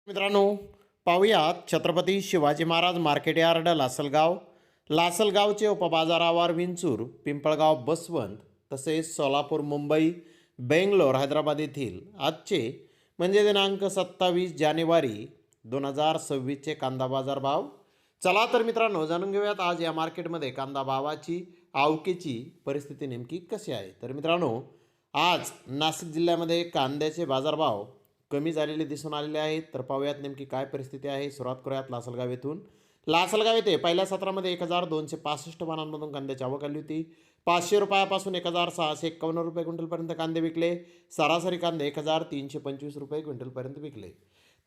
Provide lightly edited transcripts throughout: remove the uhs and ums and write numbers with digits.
मित्रांनो, पाहुयात Chhatrapati Shivaji Maharaj market yard लासलगावचे उपबाजारावर Vinchur, Pimpalgaon, Baswant तसेच सोलापूर, मुंबई, बेंगलोर, हैदराबाद येथील आजचे म्हणजे दिनांक 27 जानेवारी 2026चे कांदा बाजार भाव. चला तर मित्रांनो, जाणून घेऊयात आज या मार्केटमध्ये कांदा भावाची आवकेची परिस्थिती नेमकी कशी आहे. तर मित्रांनो, आज नाशिक जिल्ह्यामध्ये कांद्याचे बाजारभाव कमी झालेले दिसून आलेले आहेत. तर पाहूयात नेमकी काय परिस्थिती आहे. सुरुवात करूयात लासलगाव येथून. लासलगाव येथे पहिल्या सत्रामध्ये 1265 पानांमधून कांद्याची आवक आली होती. 500 रुपयापासून 1651 रुपये क्विंटलपर्यंत कांदे विकले. सरासरी कांदे 1325 रुपये क्विंटलपर्यंत विकले.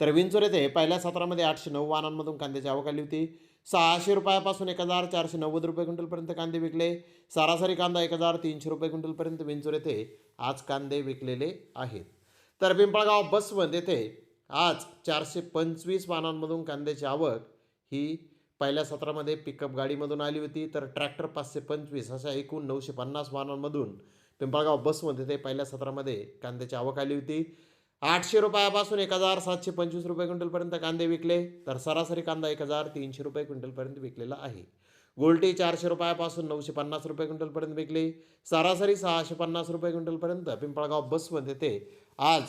तर विंचूर येथे पहिल्या सत्रामध्ये 809 वाहनांमधून कांद्याची आवक आली होती. 600 रुपयापासून 1490 रुपये क्विंटलपर्यंत कांदे विकले. सरासरी कांदा 1300 रुपये क्विंटलपर्यंत विंचूर येथे आज कांदे विकलेले आहेत. तर पिंपळगाव, बसवंत येथे आज 425 वाहनांमधून कांद्याची आवक ही पहिल्या सत्रामध्ये पिकअप गाडीमधून आली होती. तर ट्रॅक्टर 525 अशा एकूण 950 वाहनांमधून पिंपळगाव, बसवंत येथे पहिल्या सत्रामध्ये कांद्याची आवक आली होती. 800 रुपयापासून 1725 रुपये क्विंटलपर्यंत कांदे विकले. तर सरासरी कांदा 1300 रुपये क्विंटलपर्यंत विकलेला आहे. गोल्टी 400 रुपयापासून 950 रुपये क्विंटलपर्यंत विकली. सरासरी 650 रुपये क्विंटलपर्यंत पिंपळगाव, बसवंत येथे आज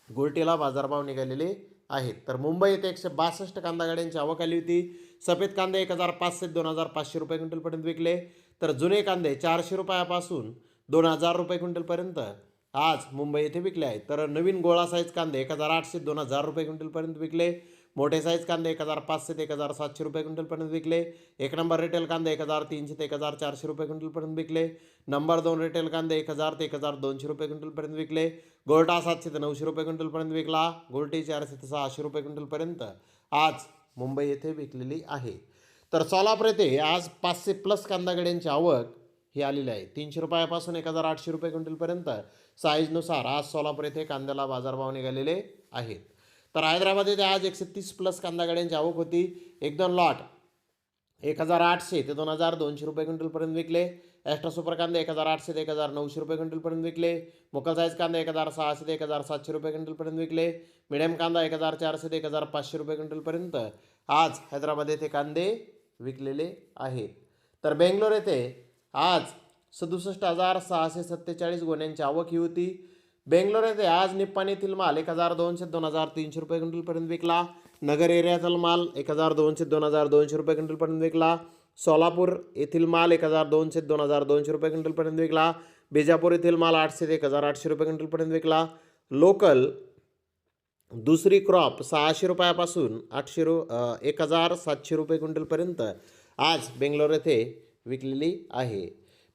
गोल्टीला बाजारभाव निघालेले आहेत. तर मुंबई येथे 162 कांदा गाड्यांची आवक आली होती. सफेद कांदे 1500 ते 2500 रुपये क्विंटलपर्यंत विकले. तर जुने कांदे 400 रुपयापासून 2000 रुपये क्विंटलपर्यंत आज मुंबई येथे विकले आहेत. तर नवीन गोळा साईज कांदे 1800 ते 2000 रुपये क्विंटलपर्यंत विकले. मोठे साईज कांदे 1500 ते 1700 रुपये क्विंटलपर्यंत विकले. एक नंबर रिटेल कांदे 1300 ते 1400 रुपये क्विंटलपर्यंत विकले. नंबर 2 रिटेल कांदे 1000 ते 1200 रुपये क्विंटलपर्यंत विकले. गोल्टा 700 ते 900 रुपये क्विंटलपर्यंत विकला. गोल्टी 400 ते 600 रुपये क्विंटलपर्यंत आज मुंबई येथे विकलेली आहे. तर सोलापूर येथे आज 500 प्लस कांदा गाड्यांची आवक ही आलेली आहे. 300 रुपयापासून 1800 रुपये क्विंटलपर्यंत साईजनुसार आज सोलापूर येथे कांद्याला बाजारभाव निघालेले आहेत. तर हैदराबाद येथे आज 130 प्लस कांदा गाड्यांची आवक होती. 1-2 लॉट 1800 ते 2200 रुपये क्विंटलपर्यंत विकले. एक्स्ट्रा सुपर कांदे 1800 ते 1900 रुपये क्विंटलपर्यंत विकले. मोकल साईज कांदे 1600 ते 1700 रुपये क्विंटलपर्यंत विकले. मिडियम कांदा 1400 ते 1500 रुपये क्विंटलपर्यंत आज हैदराबाद येथे कांदे विकलेले आहेत. तर बेंगलोर येथे आज 67,647 गोण्यांची आवक ही होती. बेंगलोर येथे आज निप्पाणी येथील माल 1200 ते 2300 रुपये क्विंटलपर्यंत विकला. नगर एरियातील माल 1200 ते 2200 रुपये क्विंटलपर्यंत विकला. सोलापूर येथील माल 1200 ते 2200 रुपये क्विंटलपर्यंत विकला. बिजापूर येथील माल 800 ते 1800 रुपये क्विंटलपर्यंत विकला. लोकल दुसरी क्रॉप 600 रुपयापासून 1700 रुपये क्विंटलपर्यंत आज बेंगलोर येथे विकलेली आहे.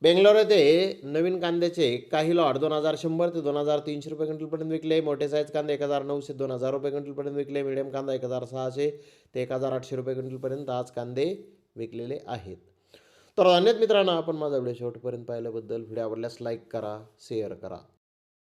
बेंगलोर येथे नवीन कांद्याचे काही लॉट 2100 ते 2300 रुपये क्विंटलपर्यंत विकले. मोठे साईज कांदे 1900 ते 2000 रुपये क्विंटलपर्यंत विकले. मिडियम कांदा 1600 ते 1800 रुपये क्विंटलपर्यंत आज कांदे विकलेले आहेत. तर धन्यवाद मित्रांनो, आपण माझा व्हिडिओ शेवटपर्यंत पाहिल्याबद्दल. व्हिडिओ आवडल्यास लाईक करा, शेअर करा.